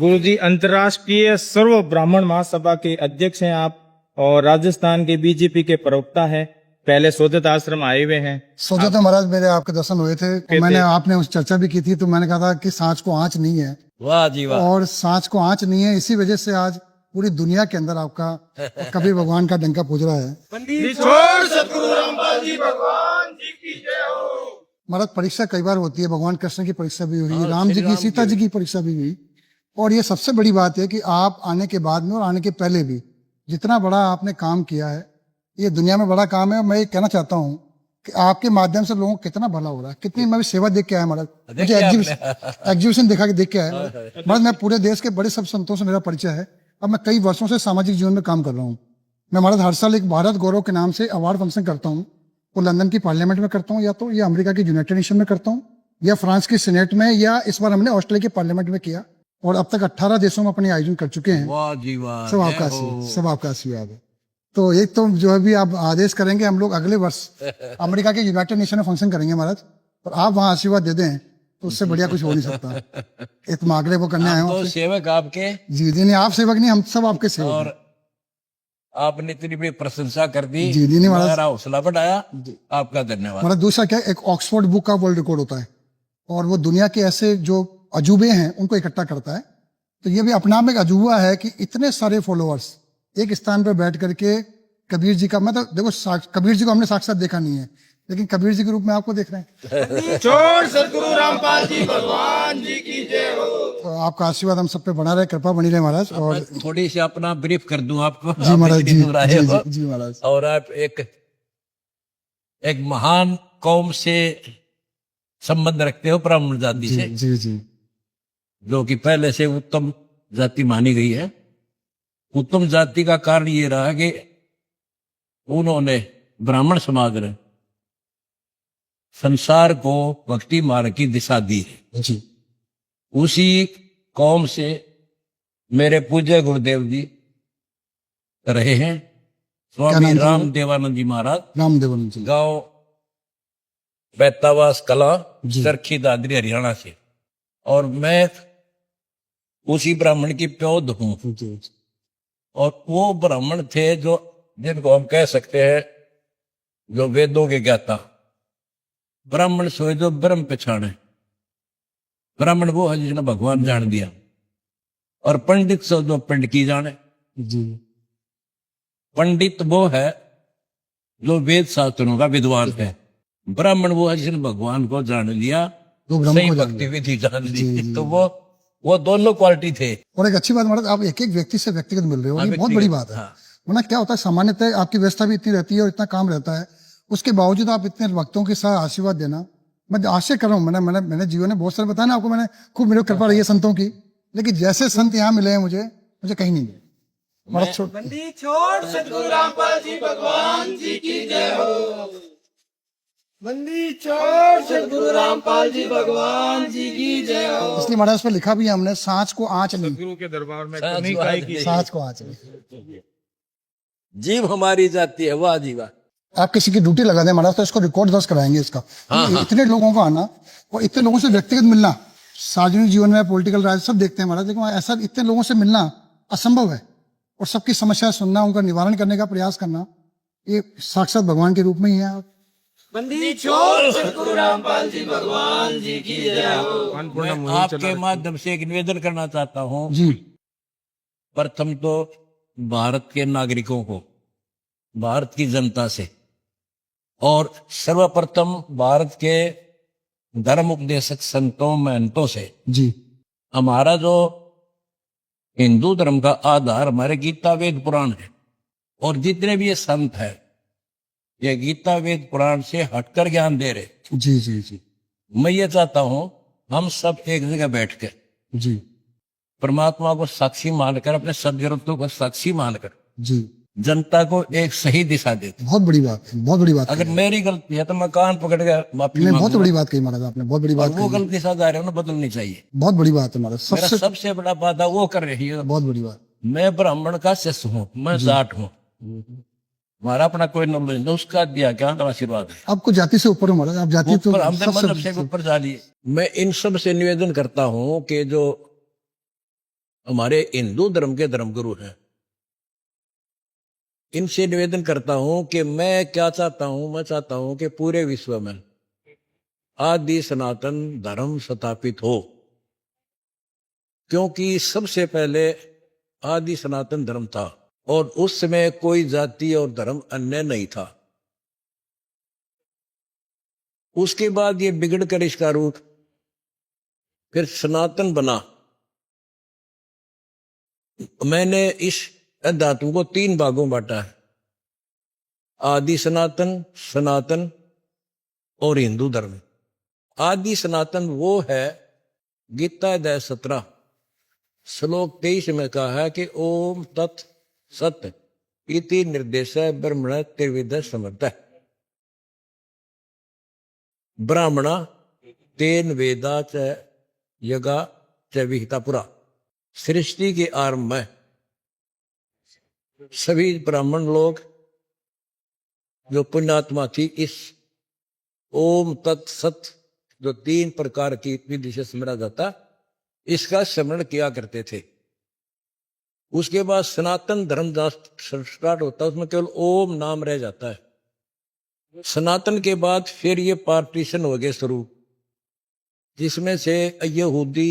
गुरुजी, अंतर्राष्ट्रीय सर्व ब्राह्मण महासभा के अध्यक्ष हैं आप और राजस्थान के बीजेपी के प्रवक्ता है। पहले सोजत आश्रम आए हुए हैं। सोजत महाराज मेरे आपके दर्शन हुए थे और मैंने आपने उस चर्चा भी की थी, तो मैंने कहा था कि सांच को आंच नहीं है। वाह जी वाह। और सांच को आंच नहीं है, इसी वजह से आज पूरी दुनिया के अंदर आपका कबीर भगवान का डंका पूज रहा है। महाराज परीक्षा कई बार होती है, भगवान कृष्ण की परीक्षा भी हुई, राम जी की, सीता जी की परीक्षा भी हुई। और ये सबसे बड़ी बात है कि आप आने के बाद में और आने के पहले भी जितना बड़ा आपने काम किया है, ये दुनिया में बड़ा काम है। और मैं ये कहना चाहता हूँ कि आपके माध्यम से लोगों को कितना भला हो रहा है। कितनी मैं भी सेवा देख के आया महाराज, मुझे एग्जीबिशन देखा के देख के आया महाराज। मैं पूरे देश के बड़े सब संतों से मेरा परिचय है। अब मैं कई वर्षों से सामाजिक जीवन में काम कर रहा हूँ। मैं महाराज हर साल एक भारत गौरव के नाम से अवार्ड फंक्शन करता हूँ। वो लंदन की पार्लियामेंट में करता हूँ, या तो या अमेरिका की यूनाइटेड नेशन में करता हूँ, या फ्रांस की सीनेट में, या इस बार हमने ऑस्ट्रेलिया के पार्लियामेंट में किया। और अब तक 18 देशों में अपने आयोजन कर चुके हैं। वाह जी वाह। सब आपका आशीर्वाद है। तो एक तो जो है भी आप आदेश करेंगे, हम लोग अगले वर्ष अमेरिका के यूनाइटेड नेशन में फंक्शन करेंगे महाराज, और आप वहाँ आशीर्वाद दे दें तो उससे बढ़िया कुछ हो नहीं सकता। इतना आग्रह वो करने आए तो हो। सेवक आपके। जी जी, नहीं आप सेवक नहीं, हम सब आपके सेवक हैं। और आपने इतनी बड़ी प्रशंसा कर दी, जी जी, नहीं महाराज, मेरा हौसला बढ़ाया, आपका धन्यवाद। महाराज दूसरा क्या, एक ऑक्सफोर्ड बुक का वर्ल्ड रिकॉर्ड होता है और वो दुनिया के ऐसे जो अजूबे हैं उनको इकट्ठा करता है। तो ये भी अपना में एक अजूबा है कि इतने सारे फॉलोअर्स एक स्थान पर बैठ करके कबीर जी का, मतलब देखो कबीर जी को हमने साक्षात देखा नहीं है, लेकिन कबीर जी के रूप में आपको देख रहे हैं। चोर सदगुरु रामपाल जी भगवान जी की जय हो। तो आपका आशीर्वाद हम सब पे बना रहे, कृपा बनी रहे महाराज। और मैं थोड़ी सी अपना ब्रीफ कर दूं आपको। जी महाराज, आप इतनी दूर आए हो। जी महाराज। और आप एक महान कौम से संबंध रखते हो, ब्राह्मण जाति से, जी जी, जो कि पहले से उत्तम जाति मानी गई है। उत्तम जाति का कारण ये रहा कि उन्होंने ब्राह्मण समाज ने संसार को भक्ति मार्ग की दिशा दी है। जी उसी कौम से मेरे पूज्य गुरुदेव जी रहे हैं, स्वामी रामदेवानंद जी महाराज, रामदेवानंद जी, गांव बैतावास कला, चरखी दादरी, हरियाणा से। और मैं उसी ब्राह्मण की प्योद हूं। और वो ब्राह्मण थे जो, जिनको हम कह सकते हैं जो वेदों के ज्ञाता। ब्राह्मण सोए जो ब्रह्म पहचाने। ब्राह्मण वो है जिसने भगवान जान दिया। और पंडित सो जो पंडित जाने। जी, पंडित वो है जो वेद शास्त्रों का विद्वान है। ब्राह्मण वो है जिसने भगवान को जान लिया, सही भक्ति विधि जान ली। तो वो दोनों क्वालिटी थे। और एक अच्छी बात महाराज, आप एक एक व्यक्ति से व्यक्तिगत मिल रहे हो, ये बहुत बड़ी बात है। वरना क्या होता है, सामान्यतः आपकी व्यवस्था भी इतनी रहती है और इतना काम रहता है, उसके बावजूद आप इतने भक्तों के साथ आशीर्वाद देना, मैं आशय कर रहा हूँ। मैंने जीवन में बहुत सारे बताया ना आपको, मैंने खूब मेरे कृपा रही है संतों की, लेकिन जैसे संत यहाँ मिले हैं मुझे कहीं नहीं मिले। छोड़ सदगुरु रामपाल जी भगवान जी की जय हो। बंदी छोड़ सदगुरु रामपाल जी भगवान जी की जय हो। इसलिए महाराज पर लिखा भी है हमने, सांच को आंच नहीं, गुरु के दरबार में सांच को आंच नहीं। जीव हमारी जाती है। वाह जी वाह। आप किसी की ड्यूटी लगा दें महाराज तो इसको रिकॉर्ड दर्ज कराएंगे इसका। इतने लोगों को आना और इतने लोगों से व्यक्तिगत मिलना, सार्वजनिक जीवन में पॉलिटिकल राज सब देखते हैं महाराज, लेकिन ऐसा इतने लोगों से मिलना असंभव है। और सबकी समस्या सुनना, उनका निवारण करने का प्रयास करना, ये साक्षात भगवान के रूप में ही है। बंदी छोड़ सदगुरु रामपाल जी भगवान जी की जय हो। मैं आपके माध्यम से एक निवेदन करना चाहता हूँ जी। प्रथम तो भारत के नागरिकों को, भारत की जनता से, और सर्वप्रथम भारत के धर्म उपदेशक संतों महंतों से जी, हमारा जो हिंदू धर्म का आधार हमारे गीता वेद पुराण है। और जितने भी ये संत है, ये गीता वेद पुराण से हटकर ज्ञान दे रहे। जी जी जी, मैं ये चाहता हूं हम सब एक जगह बैठ कर जी, परमात्मा को साक्षी मानकर, अपने सदग्रंथों को साक्षी मानकर जी, जनता को एक सही दिशा देते। बहुत बड़ी बात है, बहुत बड़ी बात। अगर मेरी गलती है तो मैं कान पकड़ कर माफी नहीं, बहुत बड़ी बात कही महाराज आपने, बहुत बड़ी बात। वो गलत दिशा जा रहे हो ना, बदलनी चाहिए। बहुत बड़ी बात है महाराज, मेरा सबसे बड़ा बाधा वो कर रही है। बहुत बड़ी बात। मैं ब्राह्मण का शिष्य हूँ, मैं जाट हूँ, हमारा अपना कोई नॉलेज नहीं, उसका दिया क्या आशीर्वाद है। आपको जाति से ऊपर हो महाराज, आप जाति तो मजहब से ऊपर जा लिए। मैं इन सब से निवेदन करता हूँ कि जो हमारे हिंदू धर्म के धर्मगुरु हैं, इनसे निवेदन करता हूं कि मैं क्या चाहता हूं, मैं चाहता हूं कि पूरे विश्व में आदि सनातन धर्म स्थापित हो, क्योंकि सबसे पहले आदि सनातन धर्म था और उस समय कोई जाति और धर्म अन्य नहीं था। उसके बाद ये बिगड़ कर इसका रूप फिर सनातन बना। मैंने इस धातु को 3 भागों में बांटा है, आदि सनातन, सनातन और हिंदू धर्म। आदि सनातन वो है, गीता अध्याय 17 श्लोक 23 में कहा है कि ओम तत् सत इति निर्देश ब्रह्मण त्रिविध समर्थ। ब्राह्मणा तेन वेदा च यगा च विहिता पुरा। सृष्टि के आरंभ में सभी ब्राह्मण लोग जो पुण्यात्मा थी, इस ओम तत् सत जो 3 प्रकार की विधि से स्मरा जाता, इसका स्मरण किया करते थे। उसके बाद सनातन धर्म स्टार्ट होता है, उसमें केवल ओम नाम रह जाता है। सनातन के बाद फिर ये पार्टीशन हो गए शुरू, जिसमें से यहूदी,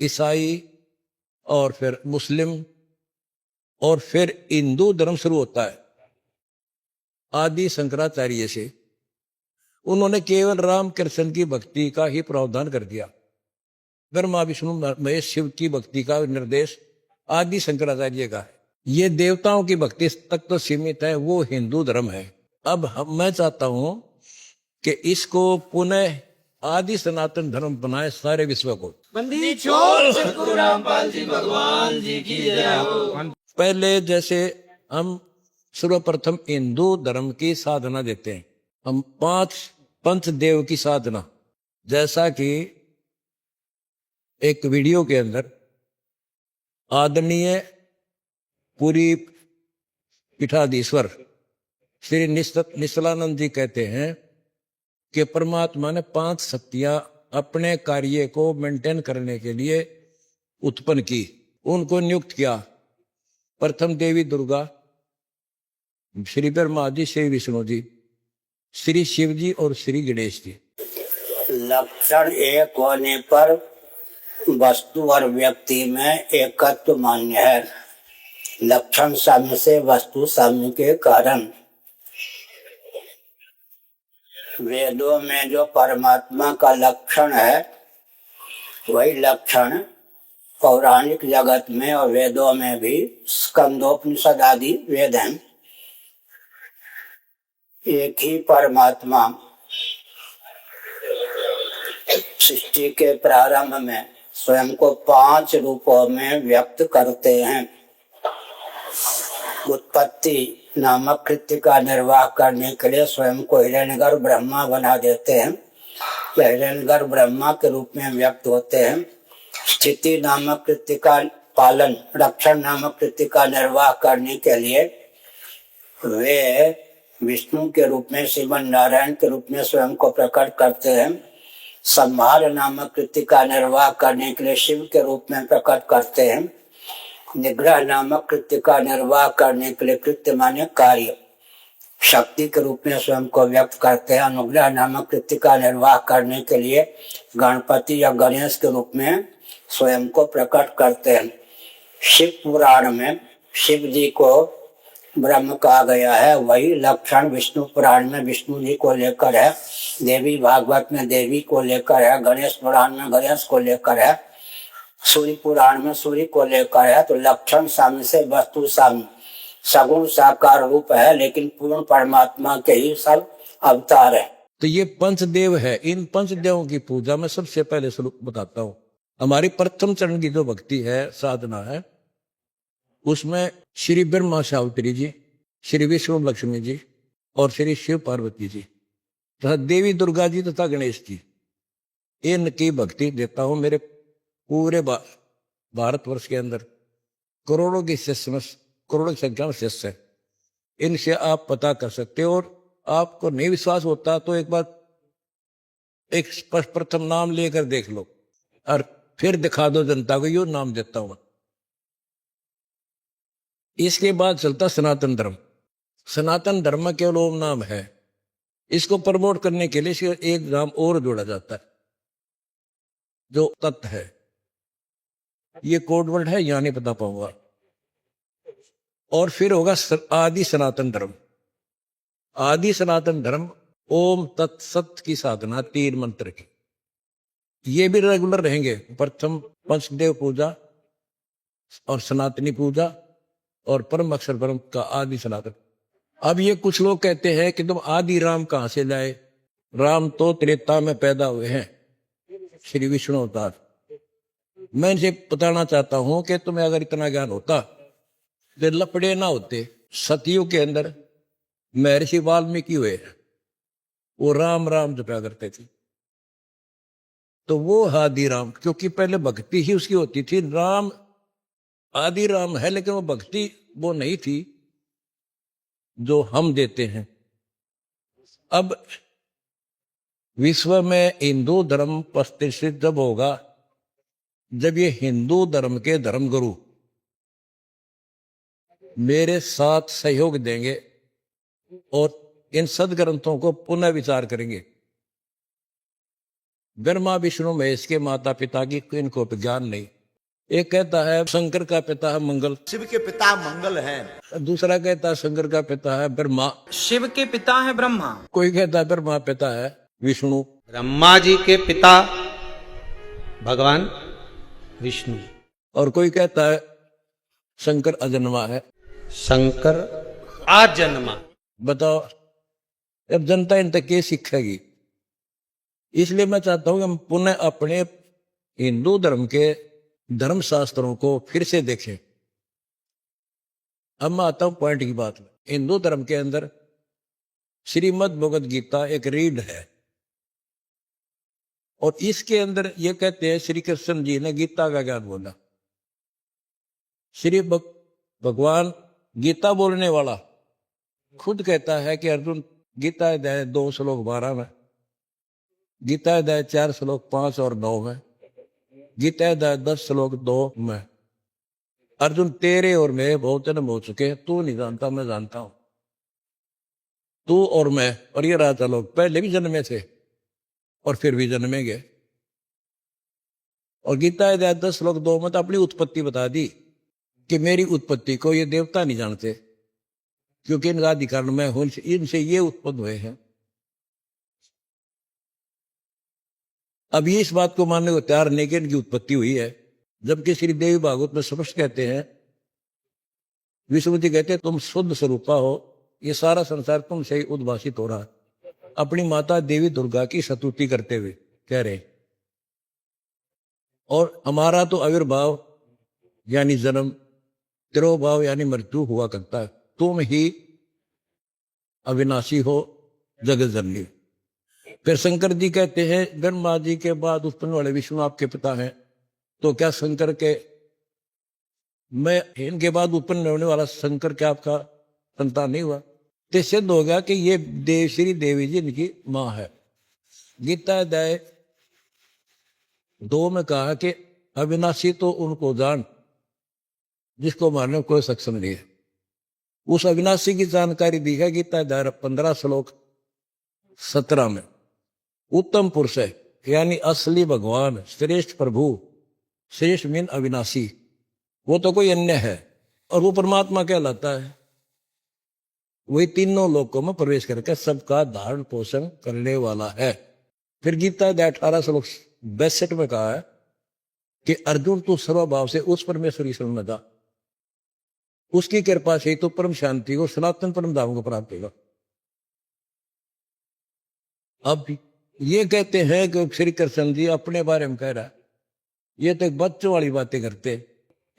ईसाई और फिर मुस्लिम और फिर हिंदू धर्म शुरू होता है। आदि शंकराचार्य से उन्होंने केवल राम कृष्ण की भक्ति का ही प्रावधान कर दिया। ब्रह्मा विष्णु महेश शिव की भक्ति का निर्देश आदि शंकराचार्य का है। ये देवताओं की भक्ति तक तो सीमित है, वो हिंदू धर्म है। अब मैं चाहता हूं कि इसको पुनः आदि सनातन धर्म बनाए सारे विश्व को। बंदी छोड़ सतगुरु रामपाल जी भगवान जी की जय हो। पहले जैसे हम सर्वप्रथम हिंदू धर्म की साधना देते हैं, हम 5 पंचदेव की साधना, जैसा कि एक वीडियो के अंदर आदरणीय पूरी पीठाधीश्वर श्री निश्चलानंद जी कहते हैं कि परमात्मा ने 5 शक्तियां अपने कार्य को मेंटेन करने के लिए उत्पन्न की, उनको नियुक्त किया। प्रथम देवी दुर्गा, श्री ब्रह्मा जी, श्री विष्णु जी, श्री शिव जी और श्री गणेश जी। लक्षण एक होने पर वस्तु और व्यक्ति में एकत्व मान्य है। लक्षण साम्य से वस्तु साम्य के कारण वेदों में जो परमात्मा का लक्षण है, वही लक्षण पौराणिक जगत में और वेदों में भी, स्कंदोपनिषद आदि वेद हैं। एक ही परमात्मा सृष्टि के प्रारंभ में स्वयं को 5 रूपों में व्यक्त करते हैं। उत्पत्ति नामक कृत्य का निर्वाह करने के लिए स्वयं को हिरण्यगर्भ ब्रह्मा बना देते हैं, हिरण्यगर्भ ब्रह्मा के रूप में व्यक्त होते हैं। स्थिति नामक कृत्य का पालन, रक्षण नामक कृत्य का निर्वाह करने के लिए वे विष्णु के रूप में, श्रीमन नारायण के रूप में स्वयं को प्रकट करते हैं। संहार नामक कृत्य का निर्वाह करने के लिए शिव के रूप में प्रकट करते हैं। निग्रह नामक कृत्य का निर्वाह करने के लिए, कृत्य माने कार्य, शक्ति के रूप में स्वयं को व्यक्त करते हैं। अनुग्रह नामक कृत्य का निर्वाह करने के लिए गणपति या गणेश के रूप में स्वयं को प्रकट करते हैं। शिव पुराण में शिव जी को ब्रह्म कहा गया है, वही लक्षण विष्णु पुराण में विष्णु जी को लेकर है, देवी भागवत में देवी को लेकर है, गणेश पुराण में गणेश को लेकर है, सूर्य पुराण में सूर्य को लेकर है। तो लक्षण साम्य से वस्तु साम्य, सगुण साकार रूप है, लेकिन पूर्ण परमात्मा के ही सब अवतार है। तो ये पंचदेव है। इन पंचदेवों की पूजा में सबसे पहले स्वरूप बताता हूं। हमारी प्रथम चरण की जो भक्ति है, साधना है, उसमें श्री ब्रह्मा सावित्री जी, श्री विष्णु लक्ष्मी जी और श्री शिव पार्वती जी तथा देवी दुर्गा जी तथा गणेश जी, इनकी भक्ति देता हूं। मेरे पूरे भारतवर्ष के अंदर करोड़ों की शिष्य में, करोड़ों की संख्या में शिष्य है। इनसे आप पता कर सकते हो, और आपको नहीं विश्वास होता तो एक बार एक प्रथम नाम लेकर देख लो और फिर दिखा दो जनता को, यो नाम देता हूं। इसके बाद चलता सनातन धर्म। सनातन धर्म केवल ओम नाम है। इसको प्रमोट करने के लिए इसका एक नाम और जोड़ा जाता है, जो तत्व है। ये कोड वर्ड है, यहां नहीं बता पाऊंगा। और फिर होगा आदि सनातन धर्म। आदि सनातन धर्म ओम तत् सत की साधना, 3 मंत्र की। ये भी रेगुलर रहेंगे। प्रथम पंचदेव पूजा और सनातनी पूजा और परम अक्षर ब्रह्म का आदि सनातन। अब ये कुछ लोग कहते हैं कि तुम आदि राम कहां से लाए? राम तो त्रेता में पैदा हुए हैं, श्री विष्णु अवतार। मैं इनसे बताना चाहता हूं कि तुम्हें अगर इतना ज्ञान होता तो लपड़े ना होते। सतयुग के अंदर महर्षि वाल्मीकि हुए, वो राम राम जपा करते थे। तो वो आदि राम, क्योंकि पहले भक्ति ही उसकी होती थी। राम आदि राम है, लेकिन वो भक्ति वो नहीं थी जो हम देते हैं। अब विश्व में हिंदू धर्म प्रतिष्ठित जब होगा, जब ये हिंदू धर्म के धर्मगुरु मेरे साथ सहयोग देंगे और इन सदग्रंथों को पुनः विचार करेंगे। ब्रह्मा विष्णु महेश के माता पिता की इनको ज्ञान नहीं। एक कहता है शंकर का पिता है मंगल, शिव के पिता मंगल है। दूसरा कहता है शंकर का पिता है ब्रह्मा, शिव के पिता है ब्रह्मा। कोई कहता है ब्रह्मा पिता है विष्णु, ब्रह्मा जी के पिता भगवान विष्णु, और कोई कहता है शंकर अजन्मा है। शंकर आजन्मा। बताओ, अब जनता इन तक ये सीखेगी। इसलिए मैं चाहता हूं कि हम पुनः अपने हिंदू धर्म के धर्म शास्त्रों को फिर से देखें। अब मैं आता हूं पॉइंट की बात में। हिंदू धर्म के अंदर श्रीमद् भगवद गीता एक रीड है, और इसके अंदर ये कहते हैं श्री कृष्ण जी ने गीता का ज्ञान बोला। श्री भगवान गीता बोलने वाला खुद कहता है कि अर्जुन, गीता अध्याय 2 श्लोक 12 में, गीता अध्याय 4 श्लोक 5 और 9 में, गीता अध्याय 10 श्लोक 2 में, अर्जुन तेरे और मेरे बहुत जन्म हो चुके हैं, तू नहीं जानता, मैं जानता हूं। तू और मैं और ये राजा लोग पहले भी जन्मे थे और फिर भी जन्मेंगे। और गीता अध्याय 10 श्लोक 2 में तो अपनी उत्पत्ति बता दी कि मेरी उत्पत्ति को ये देवता नहीं जानते, क्योंकि इनका अधिकार मैं हूं, इनसे ये उत्पन्न हुए हैं। अब ये इस बात को मानने को तैयार नहीं कि इनकी उत्पत्ति हुई है, जबकि श्री देवी भागवत में स्पष्ट कहते हैं, विष्णु जी कहते हैं तुम शुद्ध स्वरूपा हो, ये सारा संसार तुमसे ही उद्भाषित हो रहा है। अपनी माता देवी दुर्गा की स्तुति करते हुए कह रहे, और हमारा तो आविर्भाव यानी जन्म, तिरोभाव यानी मृत्यु हुआ करता है, तुम ही अविनाशी हो, जगत जननी। फिर शंकर जी कहते हैं ब्रह्मा जी के बाद उत्पन्न वाले विष्णु आपके पिता हैं, तो क्या शंकर के, मैं इनके बाद उत्पन्न होने वाला शंकर क्या आपका संतान नहीं हुआ? तो सिद्ध हो गया कि ये देव श्री देवी जी इनकी मां है। गीता अध्याय 2 में कहा कि अविनाशी तो उनको जान जिसको मारने में कोई सक्षम नहीं है। उस अविनाशी की जानकारी दी है गीता अध्याय 15 श्लोक 17 में। उत्तम पुरुष है, यानी असली भगवान, श्रेष्ठ प्रभु, श्रेष्ठ मीन अविनाशी, वो तो कोई अन्य है, और वो परमात्मा कहलाता है। वही तीनों लोकों में प्रवेश करके सबका धारण पोषण करने वाला है। फिर गीता अध्याय 18 श्लोक 62 में कहा है कि अर्जुन तू सर्वभाव से उस परमेश्वर ईश्वर में जा, उसकी कृपा से तो परम शांति को, सनातन परम धाम को प्राप्त होगा। अब ये कहते हैं कि श्री कृष्ण जी अपने बारे में कह रहा है, ये तो एक बच्चों वाली बातें करते।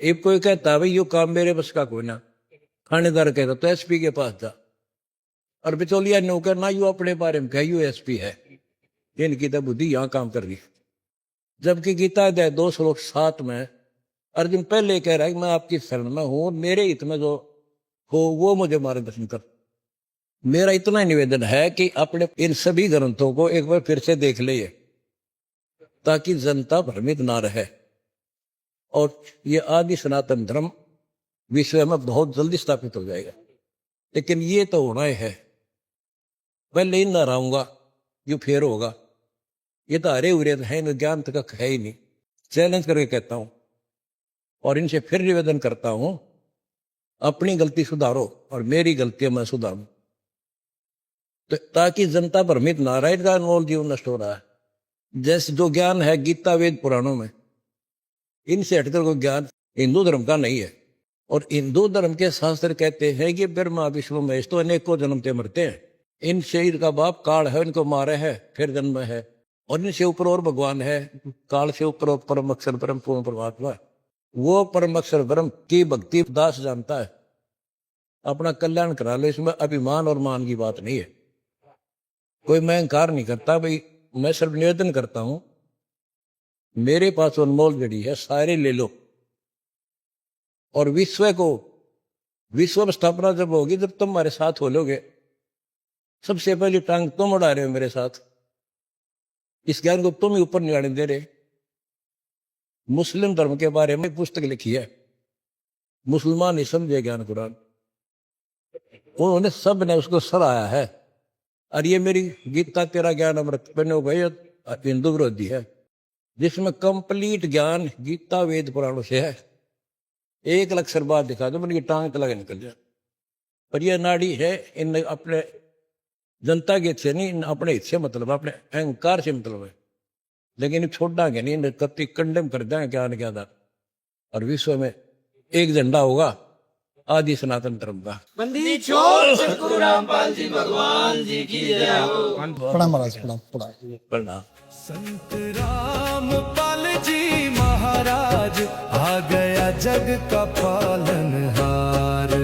एक कोई कहता है भाई यो काम मेरे बस का कोई ना, थानेदार कहता तो एसपी के पास जा, और बिचौलिया नौकर ना, यू अपने बारे में कह यू एसपी है, इनकी तो बुद्धि यहां काम कर रही। जबकि गीता अध्याय 2 श्लोक 7 में अर्जुन पहले कह रहा है कि मैं आपकी शरण में हूं, मेरे हित में जो हो वो मुझे मार्गदर्शन कर। मेरा इतना निवेदन है कि अपने इन सभी ग्रंथों को एक बार फिर से देख ले, ताकि जनता भ्रमित ना रहे। और ये आदि सनातन धर्म विश्व में बहुत जल्दी स्थापित हो जाएगा। लेकिन ये तो होना ही है, पहले इन ना रहूंगा जो फिर होगा। ये तो हरे हुए है, इन ज्ञान तक है ही नहीं। चैलेंज करके कहता हूं और इनसे फिर निवेदन करता हूं, अपनी गलती सुधारो और मेरी गलतियां मैं सुधारूं, तो ताकि जनता भ्रमित ना रहे का अनमोल जीवन नष्ट हो रहा है। जैसे जो ज्ञान है गीता वेद पुराणों में, इनसे हटकर कोई ज्ञान हिंदू धर्म का नहीं है। और हिंदू धर्म के शास्त्र कहते हैं कि ब्रह्मा विष्णु महेश तो अनेकों जन्मते मरते हैं। इन शरीर का बाप काल है, इनको मारे है फिर जन्म है, और इनसे ऊपर और भगवान है, काल से ऊपर और परम अक्षर परम पूर्ण परमात्मा। वो परम अक्षर ब्रह्म की भक्ति दास जानता है, अपना कल्याण करा लो। इसमें अभिमान और मान की बात नहीं है। कोई मैं इंकार नहीं करता भाई, मैं सिर्फ निवेदन करता हूं, मेरे पास अनमोल जड़ी है सारे ले लो। और विश्व स्थापना जब होगी, जब तुम हमारे साथ हो लोगे, सबसे पहली टांग तुम उड़ा रहे हो मेरे साथ, इस ज्ञान को तुम ही ऊपर नहीं आने दे रहे। मुस्लिम धर्म के बारे में पुस्तक लिखी है, मुसलमान नहीं समझे ज्ञान कुरान, उन्होंने सब ने उसको सराहा है। और ये मेरी गीता तेरा ज्ञान अमृत बनो भाई हिंदू विरोधी है, जिसमें कंप्लीट ज्ञान गीता वेद पुराणों से है। 1 लाख अक्षर बाद दिखा दो, मेरी टांग तला के निकल जाए। पर यह नाड़ी है, इन अपने जनता के हित से नहीं, अपने हित से मतलब, अपने अहंकार से मतलब है। लेकिन छोड़ांगे नहीं, कति कंडेम कर देंगे ज्ञान के आधार। और विश्व में एक झंडा होगा आदि सनातन धर्म का। बंदी छोड़ सतगुरु रामपाल जी भगवान जी की जय हो। प्रणाम महाराज, प्रणाम। प्रणाम। संत रामपाल जी महाराज आ गया जग का पालनहार।